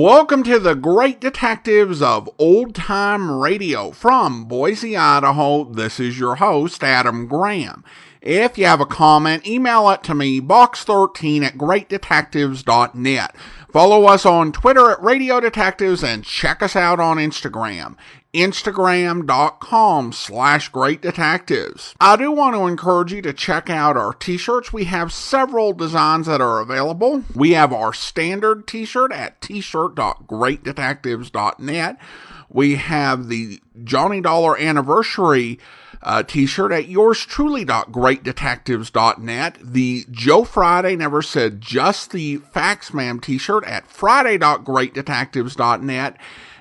Welcome to the Great Detectives of Old Time Radio. From Boise, Idaho, this is your host, Adam Graham. If you have a comment, email it to me, box13@greatdetectives.net. Follow us on Twitter at Radio Detectives and check us out on Instagram. Instagram.com/Great Detectives. I do want to encourage you to check out our t-shirts. We have several designs that are available. We have our standard t-shirt at t-shirt.greatdetectives.net. We have the Johnny Dollar anniversary t-shirt at yourstruly.greatdetectives.net. The Joe Friday Never Said Just the Facts Ma'am t-shirt at friday.greatdetectives.net.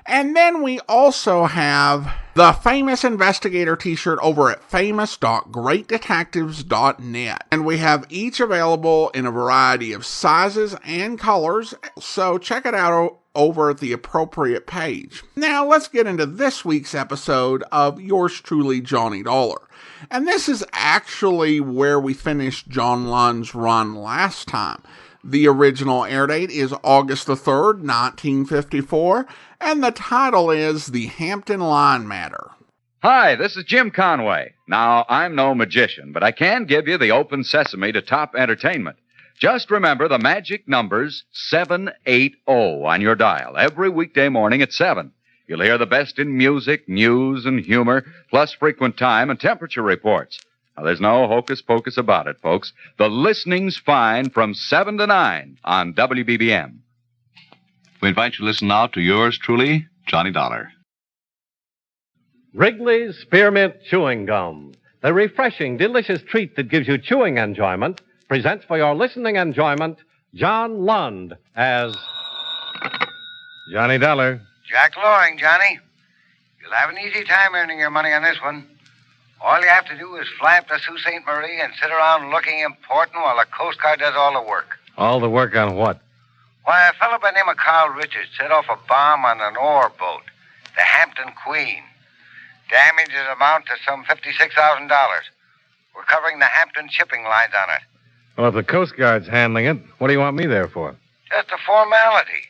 And then we also have the Famous Investigator t-shirt over at famous.greatdetectives.net. And we have each available in a variety of sizes and colors, so check it out over at the appropriate page. Now let's get into this week's episode of Yours Truly, Johnny Dollar. And this is actually where we finished John Lund's run last time. The original air date is August the 3rd, 1954, and the title is The Hampton Line Matter. Hi, this is Jim Conway. Now, I'm no magician, but I can give you the open sesame to top entertainment. Just remember the magic numbers 780 on your dial every weekday morning at 7. You'll hear the best in music, news, and humor, plus frequent time and temperature reports. Now, there's no hocus-pocus about it, folks. The listening's fine from 7 to 9 on WBBM. We invite you to listen now to yours truly, Johnny Dollar. Wrigley's Spearmint Chewing Gum, the refreshing, delicious treat that gives you chewing enjoyment, presents for your listening enjoyment John Lund as Johnny Dollar. Jack Loring, Johnny. You'll have an easy time earning your money on this one. All you have to do is fly up to Sault Ste. Marie and sit around looking important while the Coast Guard does all the work. All the work on what? Why, a fellow by the name of Carl Richards set off a bomb on an ore boat, the Hampton Queen. Damages amount to some $56,000. We're covering the Hampton shipping lines on it. Well, if the Coast Guard's handling it, what do you want me there for? Just a formality.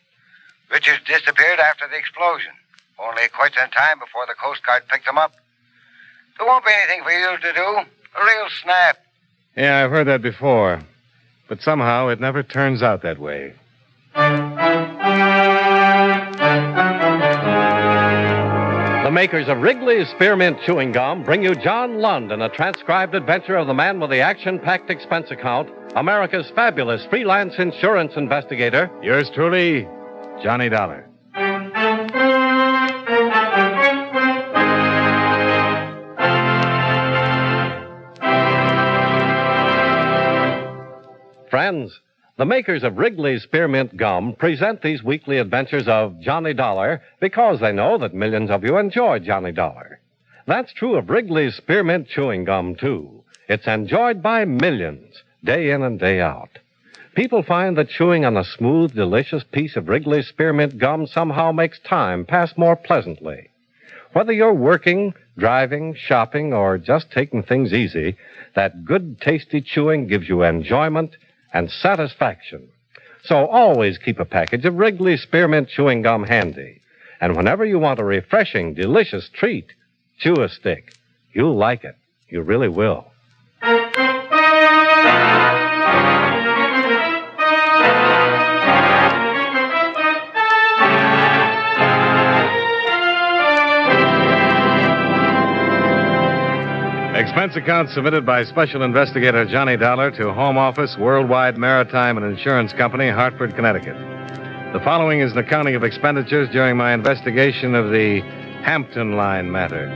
Richards disappeared after the explosion. Only quite some time before the Coast Guard picked him up. There won't be anything for you to do. A real snap. Yeah, I've heard that before. But somehow it never turns out that way. the makers of Wrigley's Spearmint Chewing Gum bring you John Lund in a transcribed adventure of the man with the action-packed expense account, America's fabulous freelance insurance investigator. Yours truly, Johnny Dollar. Friends, the makers of Wrigley's Spearmint Gum present these weekly adventures of Johnny Dollar because they know that millions of you enjoy Johnny Dollar. That's true of Wrigley's Spearmint Chewing Gum, too. It's enjoyed by millions, day in and day out. People find that chewing on a smooth, delicious piece of Wrigley's Spearmint Gum somehow makes time pass more pleasantly. Whether you're working, driving, shopping, or just taking things easy, that good, tasty chewing gives you enjoyment and satisfaction. So always keep a package of Wrigley's Spearmint Chewing Gum handy. And whenever you want a refreshing, delicious treat, chew a stick. You'll like it. You really will. Expense account submitted by Special Investigator Johnny Dollar to Home Office, Worldwide Maritime and Insurance Company, Hartford, Connecticut. The following is an accounting of expenditures during my investigation of the Hampton Line matter.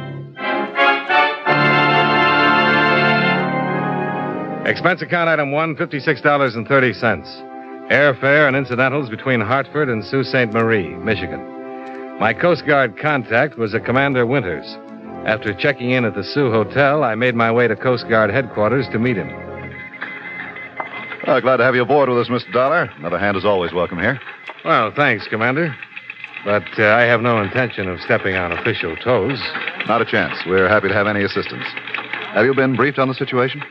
Expense account item 1, $56.30. Airfare and incidentals between Hartford and Sault Ste. Marie, Michigan. My Coast Guard contact was a Commander Winters. After checking in at the Sioux Hotel, I made my way to Coast Guard headquarters to meet him. Glad to have you aboard with us, Mr. Dollar. Another hand is always welcome here. Well, thanks, Commander. But I have no intention of stepping on official toes. Not a chance. We're happy to have any assistance. Have you been briefed on the situation?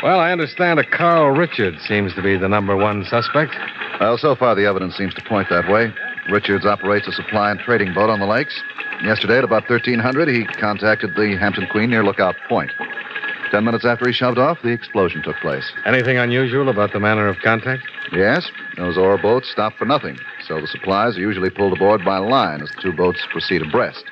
Well, I understand a Carl Richards seems to be the number one suspect. Well, so far the evidence seems to point that way. Richards operates a supply and trading boat on the lakes. Yesterday at about 1300, he contacted the Hampton Queen near Lookout Point. 10 minutes after he shoved off, the explosion took place. Anything unusual about the manner of contact? Yes, those ore boats stop for nothing, so the supplies are usually pulled aboard by line as the two boats proceed abreast.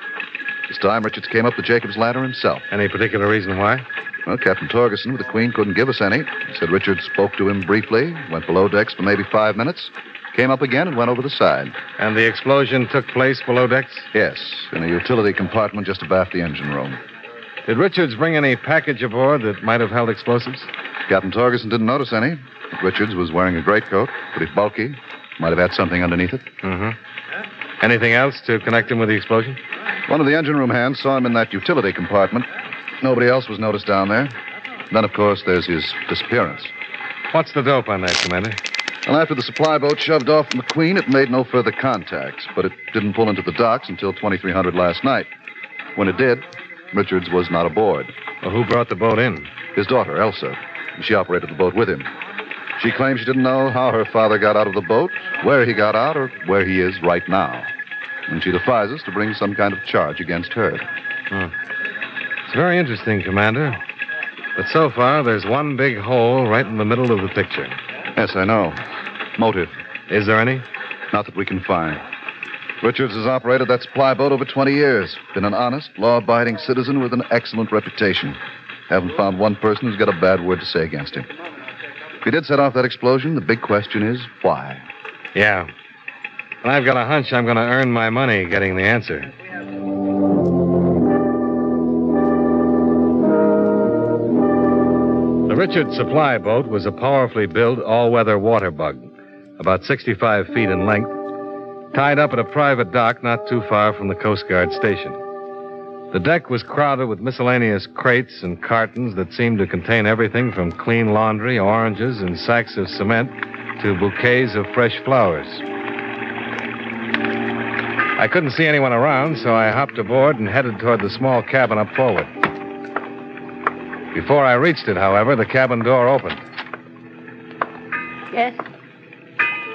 This time, Richards came up the Jacob's Ladder himself. Any particular reason why? Well, Captain Torgerson with the Queen couldn't give us any. He said Richards spoke to him briefly, went below decks for maybe 5 minutes, came up again and went over the side. And the explosion took place below decks? Yes, in a utility compartment just abaft the engine room. Did Richards bring any package aboard that might have held explosives? Captain Torgerson didn't notice any. Richards was wearing a greatcoat, pretty bulky. Might have had something underneath it. Mm-hmm. Anything else to connect him with the explosion? One of the engine room hands saw him in that utility compartment. Nobody else was noticed down there. Then, of course, there's his disappearance. What's the dope on that, Commander? Well, after the supply boat shoved off from the Queen, it made no further contacts, but it didn't pull into the docks until 2300 last night. When it did, Richards was not aboard. Well, who brought the boat in? His daughter, Elsa. She operated the boat with him. She claims she didn't know how her father got out of the boat, where he got out, or where he is right now. And she defies us to bring some kind of charge against her. It's very interesting, Commander. But so far, there's one big hole right in the middle of the picture. Yes, I know. Motive. Is there any? Not that we can find. Richards has operated that supply boat over 20 years. Been an honest, law-abiding citizen with an excellent reputation. Haven't found one person who's got a bad word to say against him. If he did set off that explosion, the big question is why? Yeah. And I've got a hunch I'm going to earn my money getting the answer. The Richards supply boat was a powerfully built all-weather water bug, about 65 feet in length, tied up at a private dock not too far from the Coast Guard station. The deck was crowded with miscellaneous crates and cartons that seemed to contain everything from clean laundry, oranges, and sacks of cement to bouquets of fresh flowers. I couldn't see anyone around, so I hopped aboard and headed toward the small cabin up forward. Before I reached it, however, the cabin door opened. Yes?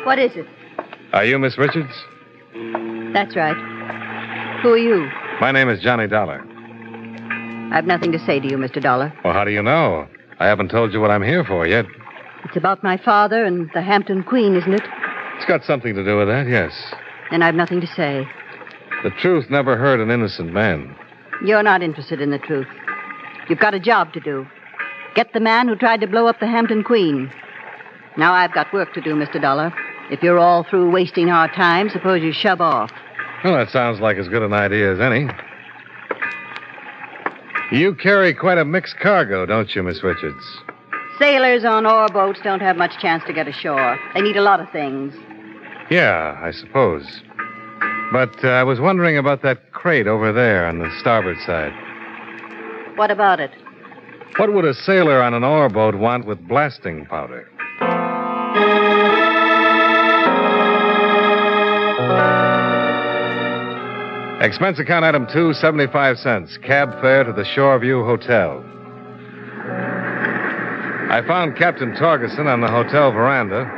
What is it? Are you Miss Richards? That's right. Who are you? My name is Johnny Dollar. I've nothing to say to you, Mr. Dollar. Well, how do you know? I haven't told you what I'm here for yet. It's about my father and the Hampton Queen, isn't it? It's got something to do with that, yes. Then I've nothing to say. The truth never hurt an innocent man. You're not interested in the truth. You've got a job to do. Get the man who tried to blow up the Hampton Queen. Now I've got work to do, Mr. Dollar. If you're all through wasting our time, suppose you shove off. Well, that sounds like as good an idea as any. You carry quite a mixed cargo, don't you, Miss Richards? Sailors on ore boats don't have much chance to get ashore. They need a lot of things. Yeah, I suppose. But I was wondering about that crate over there on the starboard side. What about it? What would a sailor on an ore boat want with blasting powder? Expense account item 2, 75 cents. Cab fare to the Shoreview Hotel. I found Captain Torgerson on the hotel veranda,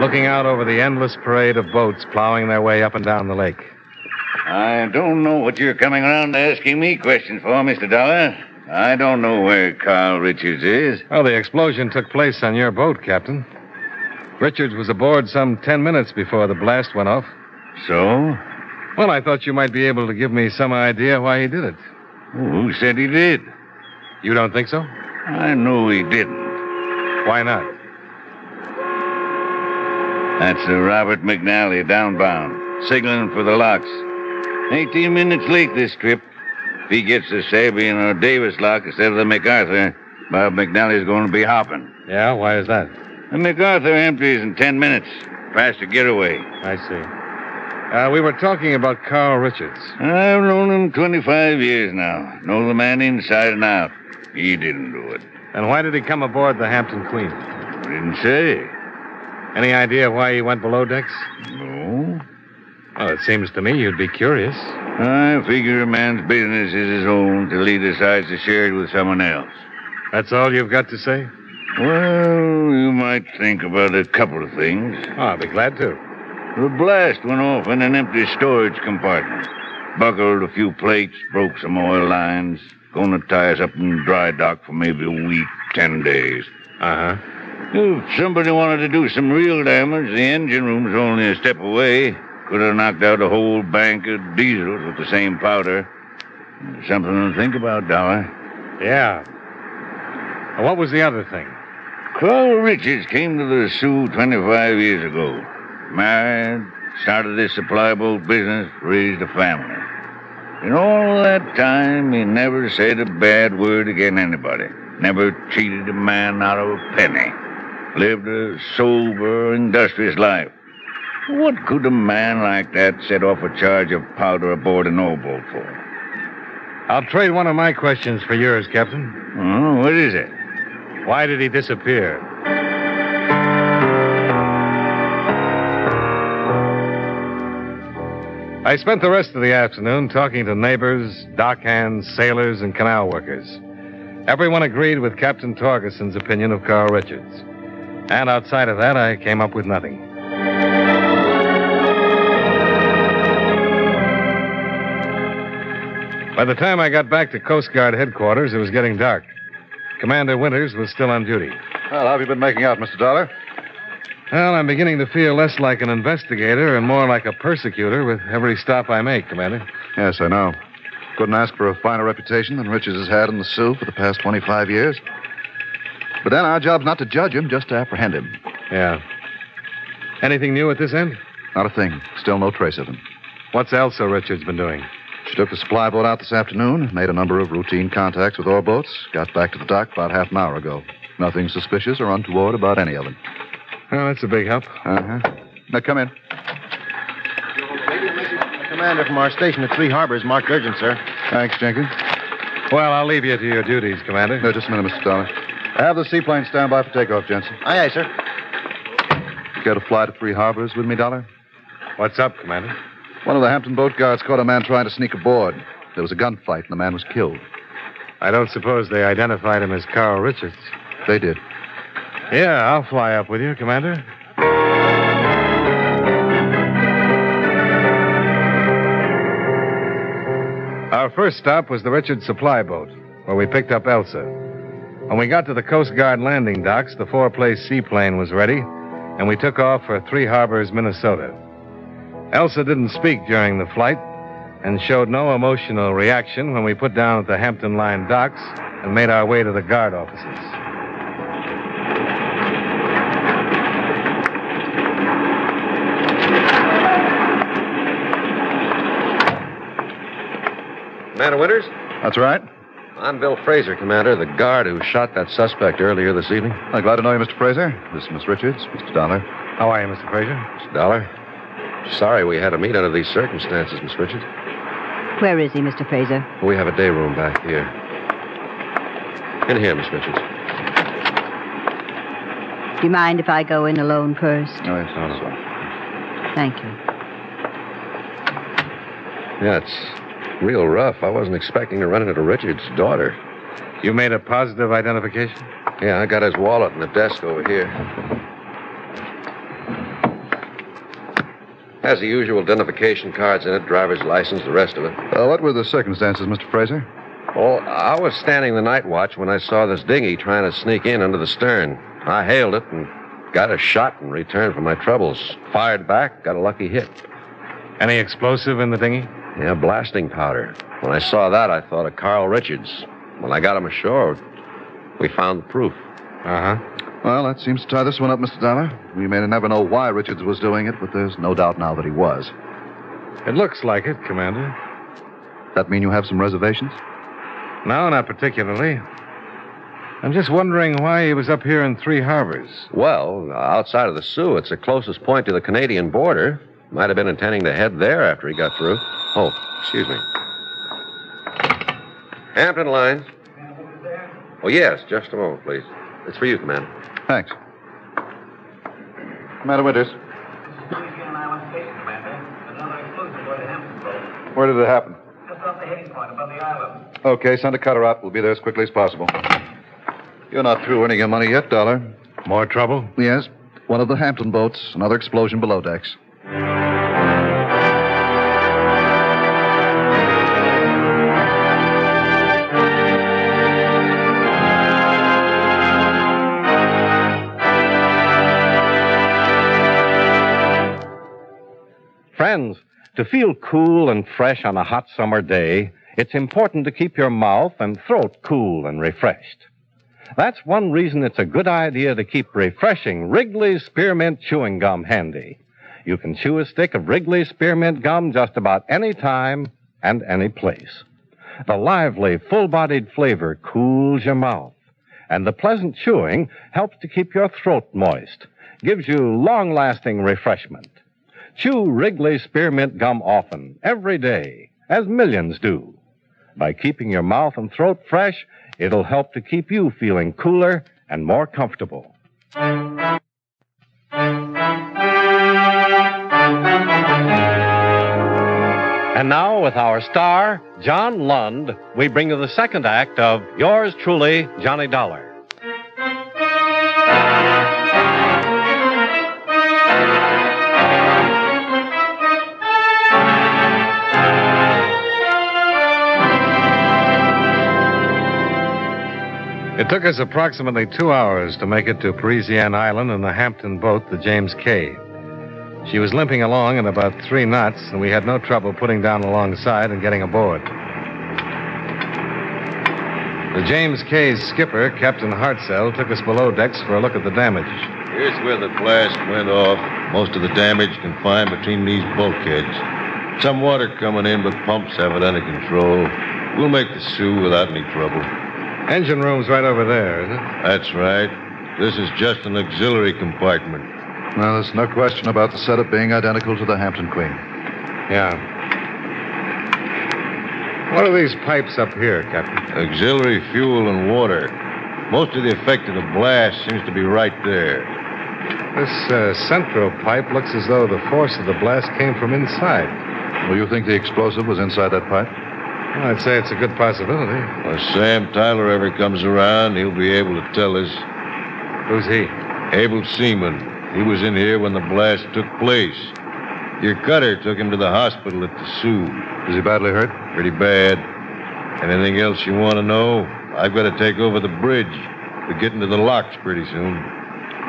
looking out over the endless parade of boats plowing their way up and down the lake. I don't know what you're coming around asking me questions for, Mr. Dollar. I don't know where Carl Richards is. Well, the explosion took place on your boat, Captain. Richards was aboard some 10 minutes before the blast went off. So? Well, I thought you might be able to give me some idea why he did it. Who said he did? You don't think so? I know he didn't. Why not? That's Robert McNally downbound, signaling for the locks. 18 minutes late this trip. If he gets the Sabine or Davis lock instead of the MacArthur, Bob McNally's going to be hopping. Yeah, why is that? The MacArthur empties in 10 minutes. Faster getaway. I see. We were talking about Carl Richards. I've known him 25 years now. Know the man inside and out. He didn't do it. And why did he come aboard the Hampton Queen? Didn't say. Any idea why he went below decks? No. Well, it seems to me you'd be curious. I figure a man's business is his own till he decides to share it with someone else. That's all you've got to say? Well, you might think about a couple of things. Oh, I'll be glad to. The blast went off in an empty storage compartment. Buckled a few plates, broke some oil lines. Gonna tie us up in dry dock for maybe a week, 10 days. Uh-huh. If somebody wanted to do some real damage, the engine room's only a step away. Could have knocked out a whole bank of diesels with the same powder. Something to think about, Dollar. Yeah. And what was the other thing? Carl Richards came to the Sioux 25 years ago. Married, started this supply boat business, raised a family. In all that time, he never said a bad word against anybody. Never cheated a man out of a penny. Lived a sober, industrious life. What could a man like that set off a charge of powder aboard an old boat for? I'll trade one of my questions for yours, Captain. Oh, what is it? Why did he disappear? I spent the rest of the afternoon talking to neighbors, dock hands, sailors, and canal workers. Everyone agreed with Captain Torgerson's opinion of Carl Richards. And outside of that, I came up with nothing. By the time I got back to Coast Guard headquarters, it was getting dark. Commander Winters was still on duty. Well, how have you been making out, Mr. Dollar? Well, I'm beginning to feel less like an investigator and more like a persecutor with every stop I make, Commander. Yes, I know. Couldn't ask for a finer reputation than Richards has had in the Sioux for the past 25 years. But then our job's not to judge him, just to apprehend him. Yeah. Anything new at this end? Not a thing. Still no trace of him. What's Elsa Richards been doing? She took the supply boat out this afternoon, made a number of routine contacts with ore boats, got back to the dock about half an hour ago. Nothing suspicious or untoward about any of them. Well, that's a big help. Uh-huh. Now, come in. Commander from our station at Three Harbors, marked urgent, sir. Thanks, Jenkins. Well, I'll leave you to your duties, Commander. No, just a minute, Mr. Dollar. Have the seaplane stand by for takeoff, Jensen. Aye, aye, sir. You care to fly to Three Harbors with me, Dollar? What's up, Commander? One of the Hampton boat guards caught a man trying to sneak aboard. There was a gunfight, and the man was killed. I don't suppose they identified him as Carl Richards. They did. Yeah, I'll fly up with you, Commander. Our first stop was the Richards supply boat, where we picked up Elsa. When we got to the Coast Guard landing docks, the four-place seaplane was ready, and we took off for Three Harbors, Minnesota. Elsa didn't speak during the flight and showed no emotional reaction when we put down at the Hampton Line docks and made our way to the guard offices. Commander Winters? That's right. I'm Bill Fraser, Commander, the guard who shot that suspect earlier this evening. I'm glad to know you, Mr. Fraser. This is Miss Richards, Mr. Dollar. How are you, Mr. Fraser? Mr. Dollar. Sorry we had to meet under these circumstances, Miss Richards. Where is he, Mr. Fraser? We have a day room back here. In here, Miss Richards. Do you mind if I go in alone first? Oh, yes, no. Thank you. Yeah, it's real rough. I wasn't expecting to run into Richards' daughter. You made a positive identification? Yeah, I got his wallet in the desk over here. Has the usual identification cards in it, driver's license, the rest of it. What were the circumstances, Mr. Fraser? Oh, I was standing the night watch when I saw this dinghy trying to sneak in under the stern. I hailed it and got a shot in return for my troubles. Fired back, got a lucky hit. Any explosive in the dinghy? Yeah, blasting powder. When I saw that, I thought of Carl Richards. When I got him ashore, we found the proof. Uh-huh. Well, that seems to tie this one up, Mr. Dollar. We may never know why Richards was doing it, but there's no doubt now that he was. It looks like it, Commander. That mean you have some reservations? No, not particularly. I'm just wondering why he was up here in Three Harbors. Well, outside of the Sioux, it's the closest point to the Canadian border. Might have been intending to head there after he got through. Oh, excuse me. Hampton line. Oh, yes, just a moment, please. It's for you, Commander. Thanks. Commander Winters. Where did it happen? Just off the heading point above the island. Okay, send a cutter out. We'll be there as quickly as possible. You're not through earning your money yet, Dollar. More trouble? Yes. One of the Hampton boats. Another explosion below decks. Friends, to feel cool and fresh on a hot summer day, it's important to keep your mouth and throat cool and refreshed. That's one reason it's a good idea to keep refreshing Wrigley's Spearmint Chewing Gum handy. You can chew a stick of Wrigley's Spearmint Gum just about any time and any place. The lively, full-bodied flavor cools your mouth, and the pleasant chewing helps to keep your throat moist, gives you long-lasting refreshment. Chew Wrigley's Spearmint Gum often, every day, as millions do. By keeping your mouth and throat fresh, it'll help to keep you feeling cooler and more comfortable. And now, with our star, John Lund, we bring you the second act of Yours Truly, Johnny Dollar. It took us approximately 2 hours to make it to Parisian Island in the Hampton boat, the James K. She was limping along at about 3 knots, and we had no trouble putting down alongside and getting aboard. The James K's skipper, Captain Hartzell, took us below decks for a look at the damage. Here's where the blast went off. Most of the damage confined between these bulkheads. Some water coming in, but pumps have it under control. We'll make the Sioux without any trouble. Engine room's right over there, isn't it? That's right. This is just an auxiliary compartment. Well, there's no question about the setup being identical to the Hampton Queen. Yeah. What are these pipes up here, Captain? Auxiliary fuel and water. Most of the effect of the blast seems to be right there. This central pipe looks as though the force of the blast came from inside. Well, you think the explosive was inside that pipe? Well, I'd say it's a good possibility. Well, if Sam Tyler ever comes around, he'll be able to tell us. Who's he? Abel Seaman. He was in here when the blast took place. Your cutter took him to the hospital at the Sioux. Is he badly hurt? Pretty bad. Anything else you want to know? I've got to take over the bridge. We're getting to the locks pretty soon.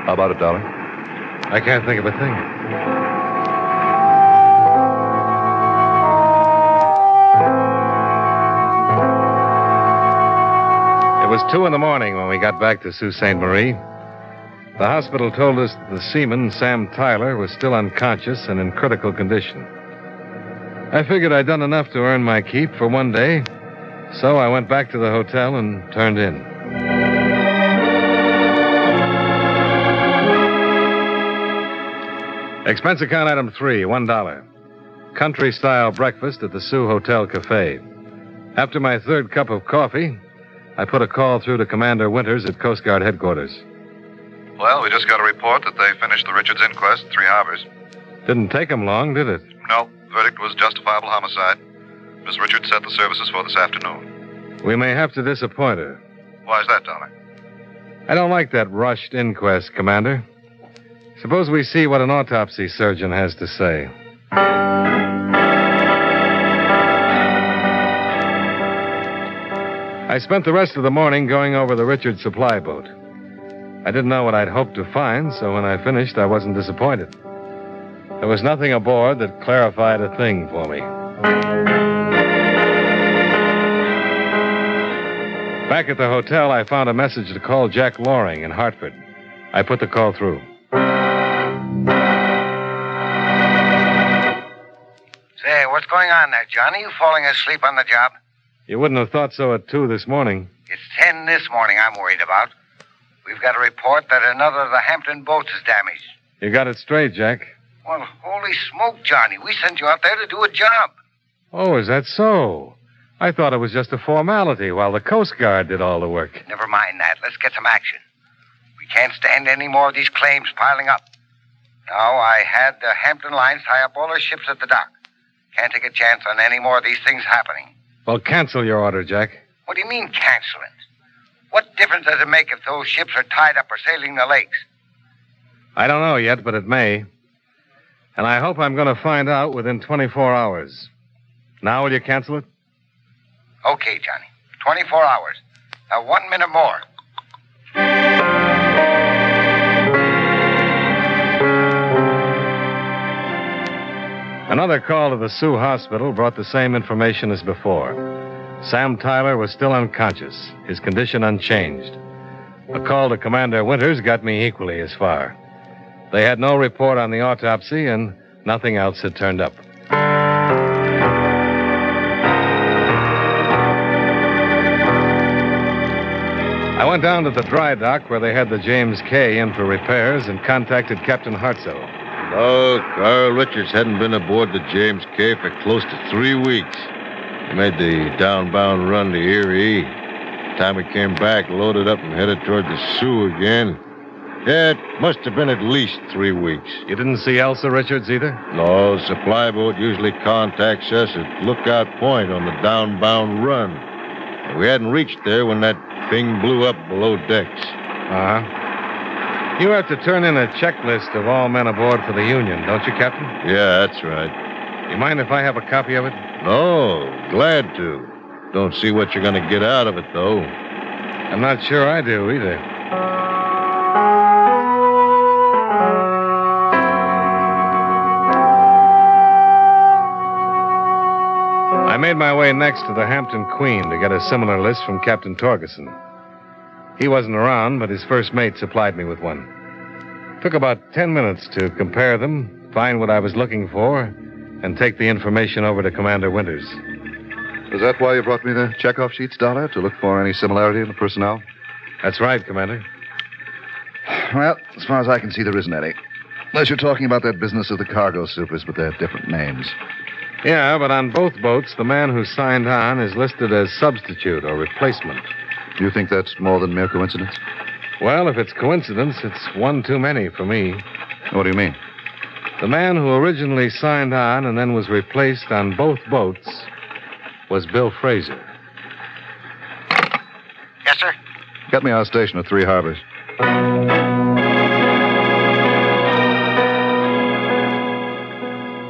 How about it, Dollar? I can't think of a thing. It was 2 in the morning when we got back to Sault Ste. Marie. The hospital told us that the seaman, Sam Tyler, was still unconscious and in critical condition. I figured I'd done enough to earn my keep for one day, so I went back to the hotel and turned in. Expense account item 3, $1. Country-style breakfast at the Sioux Hotel Cafe. After my third cup of coffee, I put a call through to Commander Winters at Coast Guard headquarters. Well, we just got a report that they finished the Richards inquest at 3 Harbors. Didn't take them long, did it? No, verdict was justifiable homicide. Miss Richards set the services for this afternoon. We may have to disappoint her. Why is that, Dollar? I don't like that rushed inquest, Commander. Suppose we see what an autopsy surgeon has to say. I spent the rest of the morning going over the Richards supply boat. I didn't know what I'd hoped to find, so when I finished, I wasn't disappointed. There was nothing aboard that clarified a thing for me. Back at the hotel, I found a message to call Jack Loring in Hartford. I put the call through. Say, what's going on there, Johnny? You falling asleep on the job? You wouldn't have thought so at 2 this morning. It's 10 this morning I'm worried about. We've got a report that another of the Hampton boats is damaged. You got it straight, Jack. Well, holy smoke, Johnny. We sent you out there to do a job. Oh, is that so? I thought it was just a formality while the Coast Guard did all the work. Never mind that. Let's get some action. We can't stand any more of these claims piling up. Now, I had the Hampton lines tie up all their ships at the dock. Can't take a chance on any more of these things happening. Well, cancel your order, Jack. What do you mean, cancel it? What difference does it make if those ships are tied up or sailing the lakes? I don't know yet, but it may. And I hope I'm going to find out within 24 hours. Now will you cancel it? Okay, Johnny. 24 hours. Now, 1 minute more. Another call to the Sioux Hospital brought the same information as before. Sam Tyler was still unconscious, his condition unchanged. A call to Commander Winters got me equally as far. They had no report on the autopsy, and nothing else had turned up. I went down to the dry dock where they had the James K. in for repairs and contacted Captain Hartzell. Oh, Carl Richards hadn't been aboard the James K. for close to 3 weeks. He made the downbound run to Erie. Time he came back, loaded up and headed toward the Sioux again. Yeah, it must have been at least 3 weeks. You didn't see Elsa Richards either? No, the supply boat usually contacts us at Lookout Point on the downbound run. We hadn't reached there when that thing blew up below decks. Uh-huh. You have to turn in a checklist of all men aboard for the Union, don't you, Captain? Yeah, that's right. You mind if I have a copy of it? No, glad to. Don't see what you're going to get out of it, though. I'm not sure I do, either. I made my way next to the Hampton Queen to get a similar list from Captain Torgeson. He wasn't around, but his first mate supplied me with one. Took about 10 minutes to compare them, find what I was looking for, and take the information over to Commander Winters. Is that why you brought me the checkoff sheets, Dollar? To look for any similarity in the personnel? That's right, Commander. Well, as far as I can see, there isn't any. Unless you're talking about that business of the cargo supers with their different names. Yeah, but on both boats, the man who signed on is listed as substitute or replacement. You think that's more than mere coincidence? Well, if it's coincidence, it's one too many for me. What do you mean? The man who originally signed on and then was replaced on both boats was Bill Fraser. Yes, sir? Get me our station at Three Harbors.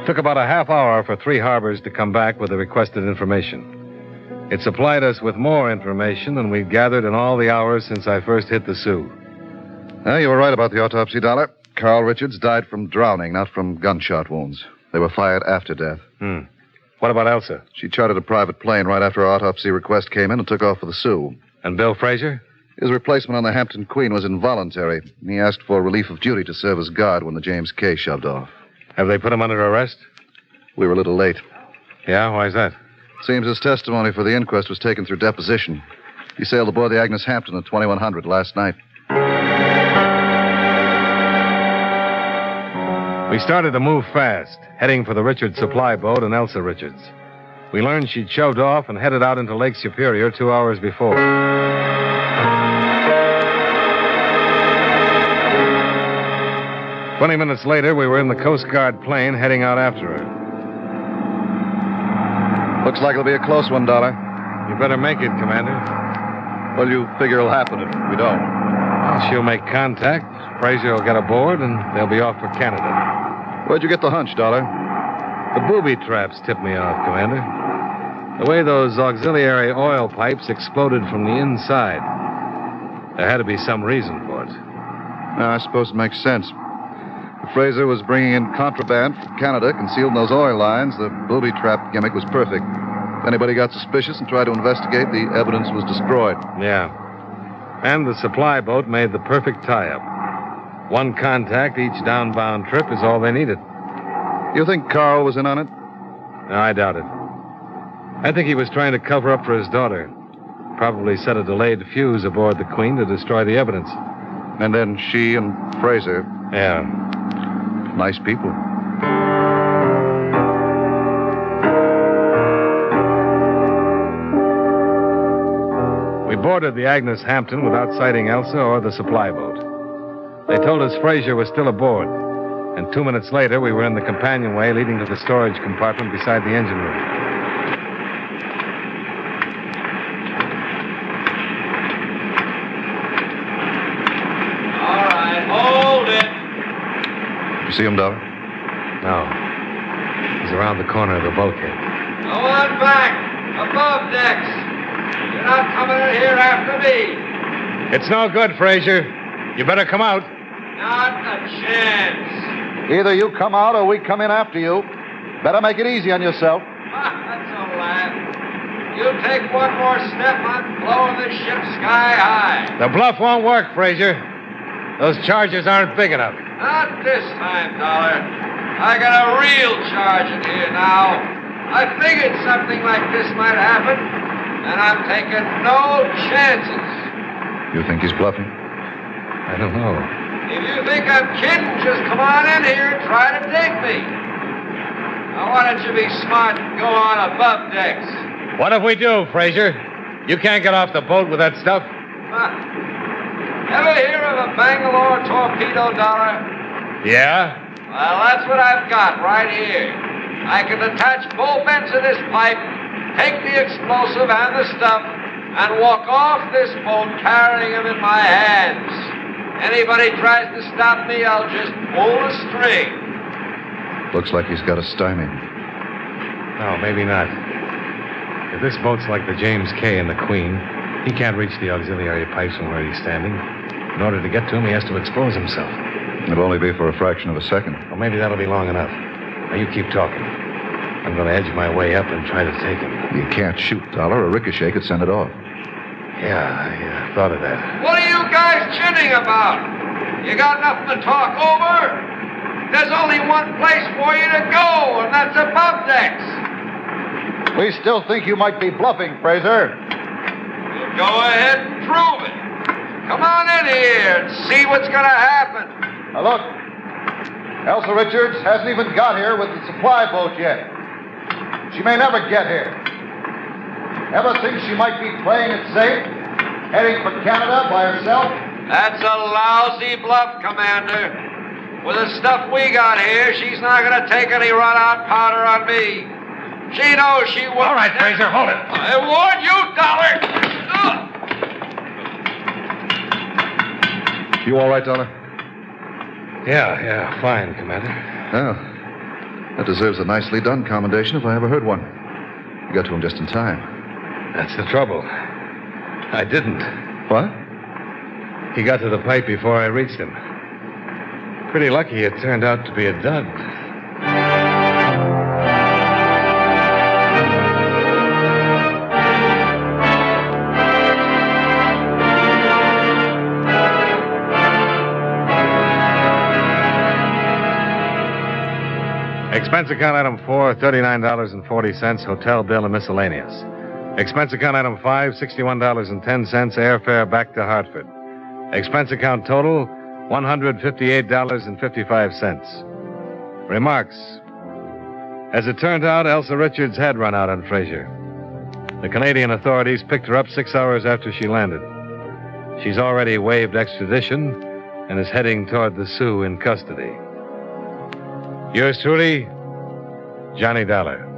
Took about a half hour for Three Harbors to come back with the requested information. It supplied us with more information than we'd gathered in all the hours since I first hit the Sioux. You were right about the autopsy, Dollar. Carl Richards died from drowning, not from gunshot wounds. They were fired after death. What about Elsa? She chartered a private plane right after her autopsy request came in and took off for the Sioux. And Bill Fraser? His replacement on the Hampton Queen was involuntary. He asked for relief of duty to serve as guard when the James K. shoved off. Have they put him under arrest? We were a little late. Yeah, why's that? Seems his testimony for the inquest was taken through deposition. He sailed aboard the Agnes Hampton at 2100 last night. We started to move fast, heading for the Richards supply boat and Elsa Richards. We learned she'd shoved off and headed out into Lake Superior 2 hours before. "20 minutes later, we were in the Coast Guard plane heading out after her. Looks like it'll be a close one, Dollar. You better make it, Commander. What do you figure will happen if we don't? Well, she'll make contact. Fraser will get aboard, and they'll be off for Canada. Where'd you get the hunch, Dollar? The booby traps tipped me off, Commander. The way those auxiliary oil pipes exploded from the inside. There had to be some reason for it. I suppose it makes sense. If Fraser was bringing in contraband from Canada concealed in those oil lines, the booby trap gimmick was perfect. If anybody got suspicious and tried to investigate, the evidence was destroyed. Yeah. And the supply boat made the perfect tie-up. One contact each downbound trip is all they needed. You think Carl was in on it? No, I doubt it. I think he was trying to cover up for his daughter. Probably set a delayed fuse aboard the Queen to destroy the evidence. And then she and Fraser... Yeah. Nice people. We boarded the Agnes Hampton without sighting Elsa or the supply boat. They told us Fraser was still aboard, and 2 minutes later we were in the companionway leading to the storage compartment beside the engine room. All right, hold it. You see him, Dollar? No. He's around the corner of the bulkhead. Go on back. Above decks. You're not coming in here after me. It's no good, Frazier. You better come out. Not a chance. Either you come out or we come in after you. Better make it easy on yourself. That's a laugh. You take one more step, I'm blowing this ship sky high. The bluff won't work, Frazier. Those charges aren't big enough. Not this time, Dollar. I got a real charge in here now. I figured something like this might happen, and I'm taking no chances. You think he's bluffing? I don't know. If you think I'm kidding, just come on in here and try to dig me. Now, why don't you be smart and go on above decks? What if we do, Frazier? You can't get off the boat with that stuff. Ever hear of a Bangalore torpedo, Dollar? Yeah? Well, that's what I've got right here. I can attach both ends of this pipe, take the explosive and the stuff, and walk off this boat carrying them in my hands. Anybody tries to stop me, I'll just pull the string. Looks like he's got a stymie. No, maybe not. If this boat's like the James K. and the Queen, he can't reach the auxiliary pipes from where he's standing. In order to get to him, he has to expose himself. It'll only be for a fraction of a second. Well, maybe that'll be long enough. Now, you keep talking. I'm going to edge my way up and try to take him. You can't shoot, Dollar. A ricochet could send it off. Yeah, I thought of that. What are you guys chinning about? You got nothing to talk over? There's only one place for you to go, and that's above decks. We still think you might be bluffing, Fraser. Well, go ahead and prove it. Come on in here and see what's going to happen. Now, look. Elsa Richards hasn't even got here with the supply boat yet. She may never get here. Ever think she might be playing it safe, heading for Canada by herself? That's a lousy bluff, Commander. With the stuff we got here, she's not going to take any run-out powder on me. She knows she won't. All right, Fraser, hold it. I warn you, Dollar. You all right, Dollar? Yeah, fine, Commander. Well, that deserves a nicely done commendation if I ever heard one. You got to him just in time. That's the trouble. I didn't. What? He got to the pipe before I reached him. Pretty lucky it turned out to be a dud. Expense account item 4, $39.40, hotel bill and miscellaneous. Expense account item 5, $61.10, airfare back to Hartford. Expense account total, $158.55. Remarks. As it turned out, Elsa Richards had run out on Frazier. The Canadian authorities picked her up 6 hours after she landed. She's already waived extradition and is heading toward the Sioux in custody. Yours truly, Johnny Dollar.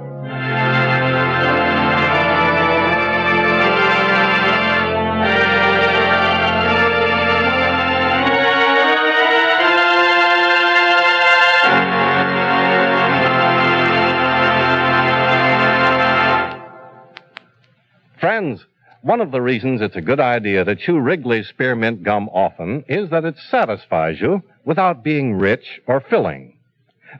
Friends, one of the reasons it's a good idea to chew Wrigley's spearmint gum often is that it satisfies you without being rich or filling.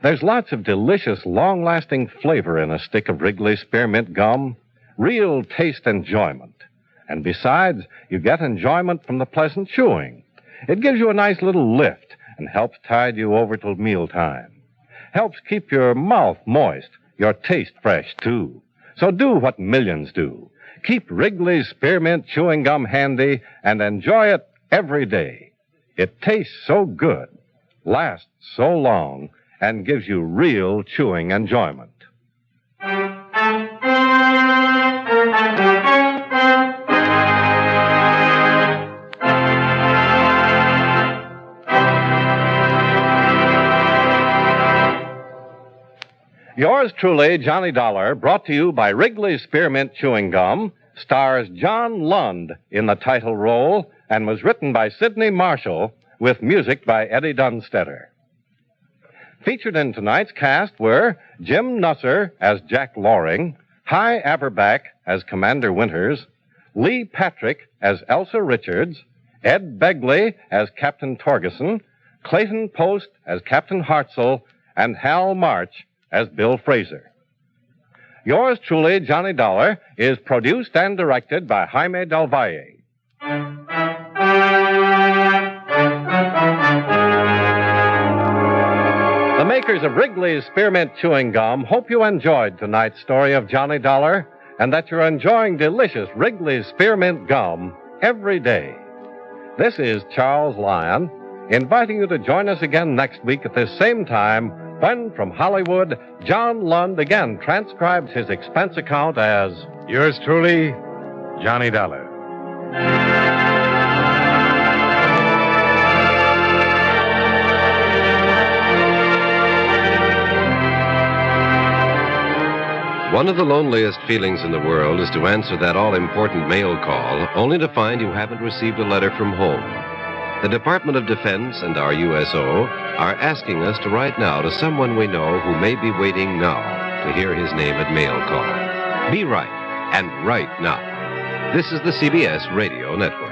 There's lots of delicious, long-lasting flavor in a stick of Wrigley's spearmint gum. Real taste enjoyment. And besides, you get enjoyment from the pleasant chewing. It gives you a nice little lift and helps tide you over till mealtime. Helps keep your mouth moist, your taste fresh, too. So do what millions do. Keep Wrigley's spearmint chewing gum handy and enjoy it every day. It tastes so good, lasts so long, and gives you real chewing enjoyment. Yours truly, Johnny Dollar, brought to you by Wrigley's Spearmint Chewing Gum, stars John Lund in the title role and was written by Sidney Marshall with music by Eddie Dunstetter. Featured in tonight's cast were Jim Nusser as Jack Loring, Hy Averback as Commander Winters, Lee Patrick as Elsa Richards, Ed Begley as Captain Torgeson, Clayton Post as Captain Hartzell, and Hal March as Bill Fraser. Yours truly, Johnny Dollar, is produced and directed by Jaime Del Valle. The makers of Wrigley's Spearmint Chewing Gum hope you enjoyed tonight's story of Johnny Dollar and that you're enjoying delicious Wrigley's Spearmint Gum every day. This is Charles Lyon, inviting you to join us again next week at this same time when, from Hollywood, John Lund again transcribes his expense account as Yours truly, Johnny Dollar. One of the loneliest feelings in the world is to answer that all-important mail call only to find you haven't received a letter from home. The Department of Defense and our USO are asking us to write now to someone we know who may be waiting now to hear his name at mail call. Be right, and right now. This is the CBS Radio Network.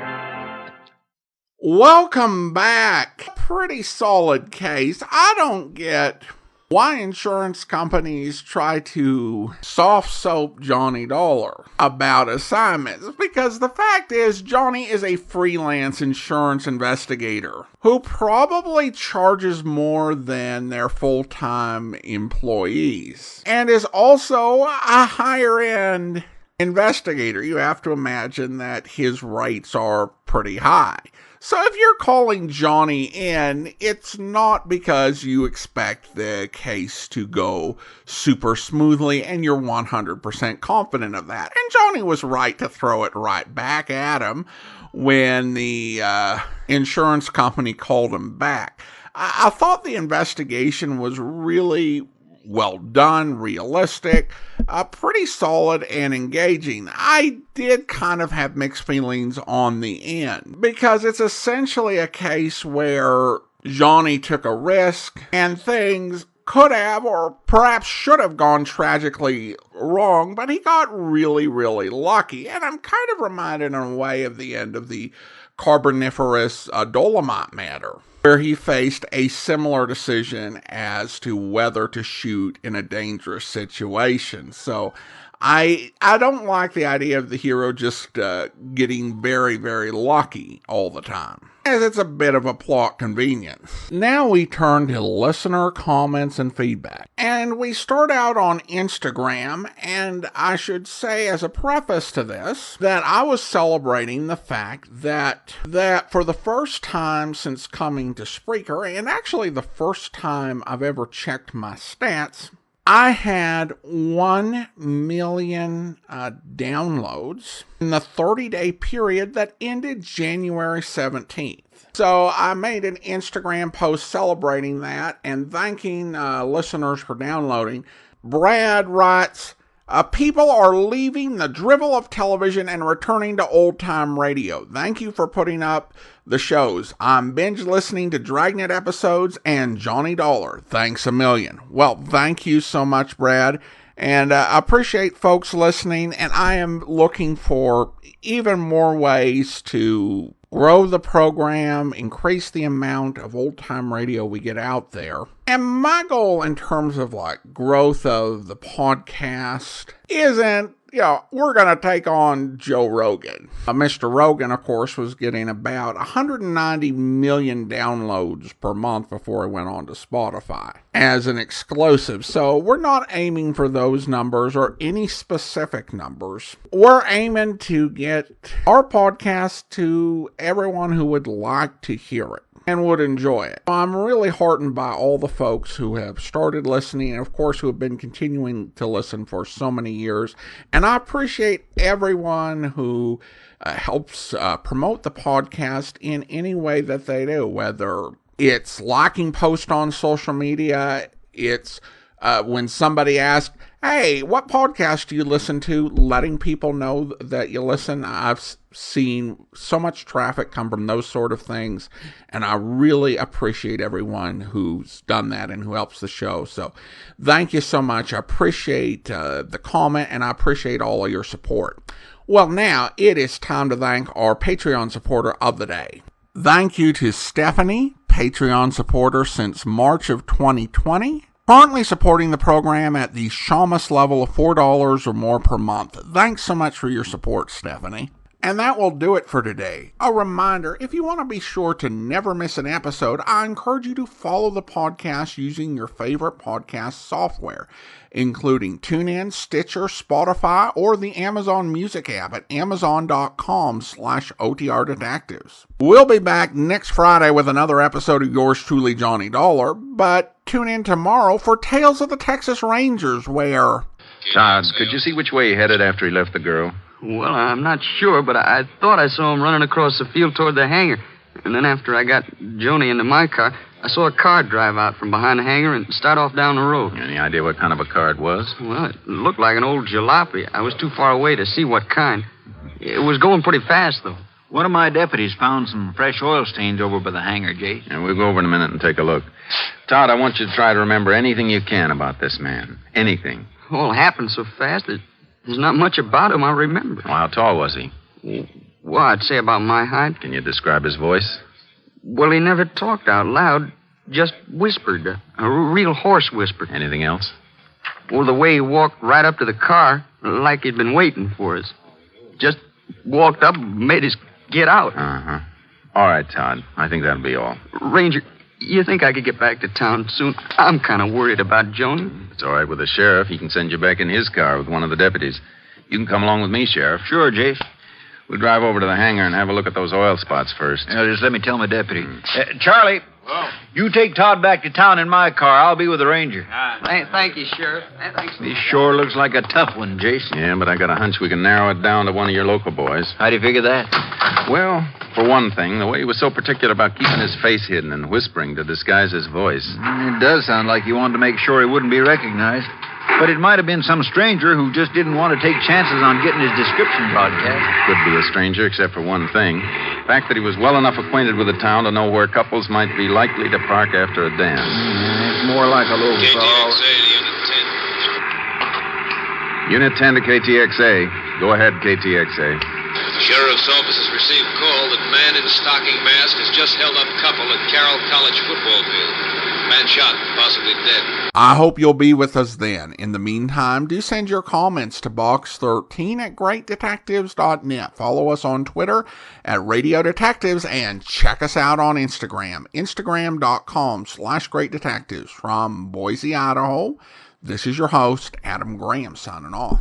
Welcome back. Pretty solid case. I don't get why insurance companies try to soft soap Johnny Dollar about assignments, because the fact is Johnny is a freelance insurance investigator who probably charges more than their full-time employees and is also a higher-end investigator. You have to imagine that his rates are pretty high. So if you're calling Johnny in, it's not because you expect the case to go super smoothly and you're 100% confident of that. And Johnny was right to throw it right back at him when the insurance company called him back. I thought the investigation was really well done, realistic, pretty solid and engaging. I did kind of have mixed feelings on the end because it's essentially a case where Johnny took a risk and things could have or perhaps should have gone tragically wrong, but he got really, really lucky. And I'm kind of reminded in a way of the end of the Carboniferous Dolomite matter, where he faced a similar decision as to whether to shoot in a dangerous situation. So I don't like the idea of the hero just getting very, very lucky all the time, as it's a bit of a plot convenience. Now we turn to listener comments and feedback. And we start out on Instagram, and I should say as a preface to this, that I was celebrating the fact that for the first time since coming to Spreaker, and actually the first time I've ever checked my stats, I had 1 million downloads in the 30-day period that ended January 17th. So I made an Instagram post celebrating that and thanking listeners for downloading. Brad writes, people are leaving the drivel of television and returning to old-time radio. Thank you for putting up the shows. I'm binge listening to Dragnet episodes and Johnny Dollar. Thanks a million. Well, thank you so much, Brad. And I appreciate folks listening, and I am looking for even more ways to grow the program, increase the amount of old-time radio we get out there. And my goal in terms of growth of the podcast isn't, we're going to take on Joe Rogan. Mr. Rogan, of course, was getting about 190 million downloads per month before he went on to Spotify as an exclusive. So we're not aiming for those numbers or any specific numbers. We're aiming to get our podcast to everyone who would like to hear it and would enjoy it. I'm really heartened by all the folks who have started listening and, of course, who have been continuing to listen for so many years. And I appreciate everyone who helps promote the podcast in any way that they do, whether it's liking posts on social media, it's when somebody asks, Hey, what podcast do you listen to? Letting people know that you listen. I've seen so much traffic come from those sort of things, and I really appreciate everyone who's done that and who helps the show. So thank you so much. I appreciate the comment, and I appreciate all of your support. Well, now it is time to thank our Patreon supporter of the day. Thank you to Stephanie, Patreon supporter since March of 2020. Currently supporting the program at the Shamus level of $4 or more per month. Thanks so much for your support, Stephanie. And that will do it for today. A reminder, if you want to be sure to never miss an episode, I encourage you to follow the podcast using your favorite podcast software, including TuneIn, Stitcher, Spotify, or the Amazon Music app at amazon.com/OTR Detectives. We'll be back next Friday with another episode of yours truly, Johnny Dollar, but tune in tomorrow for Tales of the Texas Rangers, where... Todd, could you see which way he headed after he left the girl? Well, I'm not sure, but I thought I saw him running across the field toward the hangar. And then after I got Joni into my car, I saw a car drive out from behind the hangar and start off down the road. Any idea what kind of a car it was? Well, it looked like an old jalopy. I was too far away to see what kind. It was going pretty fast, though. One of my deputies found some fresh oil stains over by the hangar, Jase. And we'll go over in a minute and take a look. Todd, I want you to try to remember anything you can about this man. Anything. All happened so fast that there's not much about him I remember. Well, how tall was he? Well, I'd say about my height. Can you describe his voice? Well, he never talked out loud, just whispered, a real hoarse whisper. Anything else? Well, the way he walked right up to the car, like he'd been waiting for us. Just walked up and made us get out. Uh-huh. All right, Todd. I think that'll be all. Ranger, you think I could get back to town soon? I'm kind of worried about Joni. It's all right with the sheriff. He can send you back in his car with one of the deputies. You can come along with me, Sheriff. Sure, Jase. We'll drive over to the hangar and have a look at those oil spots first. Just let me tell my deputy. Charlie, you take Todd back to town in my car. I'll be with the ranger. Thank you, Sheriff. Thanks. This sure looks like a tough one, Jase. Yeah, but I got a hunch we can narrow it down to one of your local boys. How do you figure that? Well, for one thing, the way he was so particular about keeping his face hidden and whispering to disguise his voice. It does sound like he wanted to make sure he wouldn't be recognized. But it might have been some stranger who just didn't want to take chances on getting his description broadcast. Could be a stranger, except for one thing. The fact that he was well enough acquainted with the town to know where couples might be likely to park after a dance. It's more like a local call. Unit 10 to KTXA. Go ahead, KTXA. Sheriff's office has received call that man in stocking mask has just held up couple at Carroll College football field. Man shot, possibly dead. I hope you'll be with us then. In the meantime, do send your comments to box13@greatdetectives.net. Follow us on Twitter at Radio Detectives and check us out on Instagram. Instagram.com/greatdetectives. From Boise, Idaho, this is your host, Adam Graham, signing off.